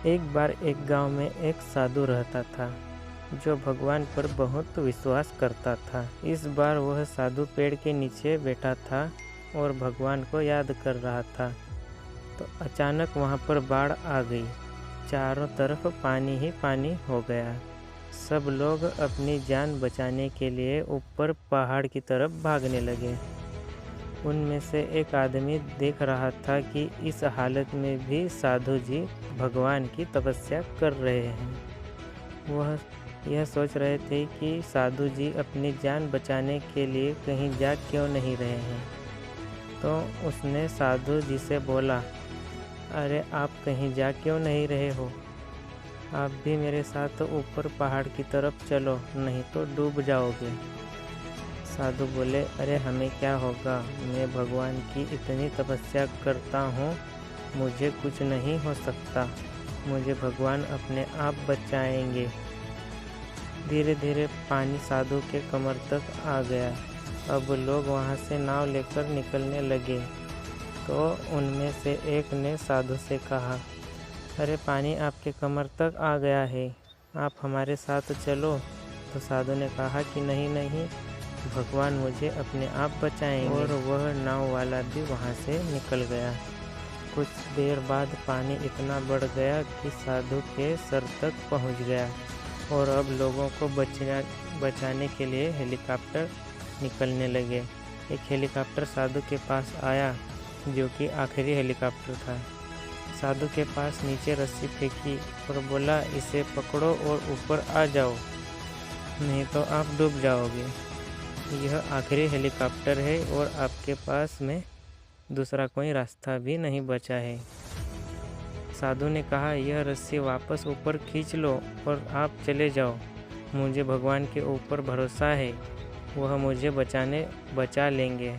एक बार एक गांव में एक साधु रहता था जो भगवान पर बहुत विश्वास करता था। इस बार वह साधु पेड़ के नीचे बैठा था और भगवान को याद कर रहा था। तो अचानक वहाँ पर बाढ़ आ गई। चारों तरफ पानी ही पानी हो गया। सब लोग अपनी जान बचाने के लिए ऊपर पहाड़ की तरफ भागने लगे। उनमें से एक आदमी देख रहा था कि इस हालत में भी साधु जी भगवान की तपस्या कर रहे हैं। वह यह सोच रहे थे कि साधु जी अपनी जान बचाने के लिए कहीं जा क्यों नहीं रहे हैं। तो उसने साधु जी से बोला, अरे आप कहीं जा क्यों नहीं रहे हो? आप भी मेरे साथ ऊपर पहाड़ की तरफ चलो, नहीं तो डूब जाओगे। साधु बोले, अरे हमें क्या होगा, मैं भगवान की इतनी तपस्या करता हूँ, मुझे कुछ नहीं हो सकता, मुझे भगवान अपने आप बचाएंगे। धीरे धीरे पानी साधु के कमर तक आ गया। अब लोग वहाँ से नाव लेकर निकलने लगे। तो उनमें से एक ने साधु से कहा, अरे पानी आपके कमर तक आ गया है, आप हमारे साथ चलो। तो साधु ने कहा कि नहीं नहीं, भगवान मुझे अपने आप बचाएंगे। और वह नाव वाला भी वहाँ से निकल गया। कुछ देर बाद पानी इतना बढ़ गया कि साधु के सर तक पहुँच गया और अब लोगों को बचाने के लिए हेलीकॉप्टर निकलने लगे। एक हेलीकॉप्टर साधु के पास आया, जो कि आखिरी हेलीकॉप्टर था। साधु के पास नीचे रस्सी फेंकी और बोला, इसे पकड़ो और ऊपर आ जाओ, नहीं तो आप डूब जाओगे। यह आखिरी हेलीकॉप्टर है और आपके पास में दूसरा कोई रास्ता भी नहीं बचा है। साधु ने कहा, यह रस्सी वापस ऊपर खींच लो और आप चले जाओ। मुझे भगवान के ऊपर भरोसा है, वह मुझे बचा लेंगे।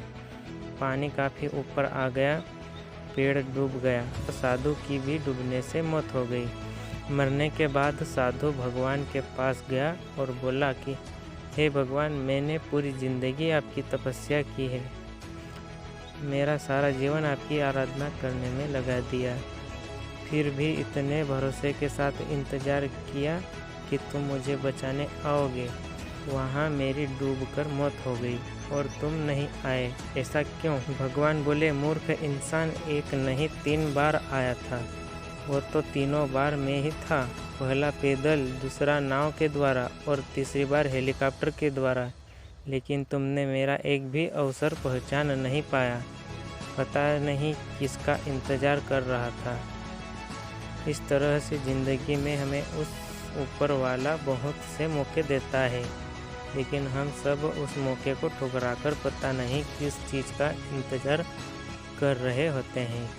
पानी काफ़ी ऊपर आ गया, पेड़ डूब गया और साधु की भी डूबने से मौत हो गई। मरने के बाद साधु भगवान के पास गया और बोला कि हे भगवान, मैंने पूरी ज़िंदगी आपकी तपस्या की है, मेरा सारा जीवन आपकी आराधना करने में लगा दिया, फिर भी इतने भरोसे के साथ इंतज़ार किया कि तुम मुझे बचाने आओगे। वहाँ मेरी डूबकर मौत हो गई और तुम नहीं आए, ऐसा क्यों? भगवान बोले, मूर्ख इंसान, एक नहीं 3 बार आया था। वो तो तीनों बार में ही था, पहला पैदल, दूसरा नाव के द्वारा और तीसरी बार हेलीकॉप्टर के द्वारा, लेकिन तुमने मेरा एक भी अवसर पहचान नहीं पाया। पता नहीं किसका इंतज़ार कर रहा था। इस तरह से ज़िंदगी में हमें उस ऊपर वाला बहुत से मौके देता है, लेकिन हम सब उस मौके को ठुकराकर पता नहीं किस चीज़ का इंतज़ार कर रहे होते हैं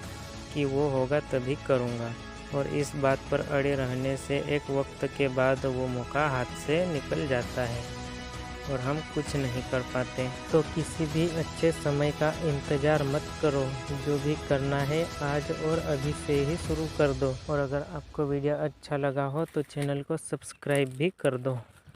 कि वो होगा तभी करूँगा, और इस बात पर अड़े रहने से एक वक्त के बाद वो मौका हाथ से निकल जाता है और हम कुछ नहीं कर पाते। तो किसी भी अच्छे समय का इंतज़ार मत करो, जो भी करना है आज और अभी से ही शुरू कर दो। और अगर आपको वीडियो अच्छा लगा हो तो चैनल को सब्सक्राइब भी कर दो।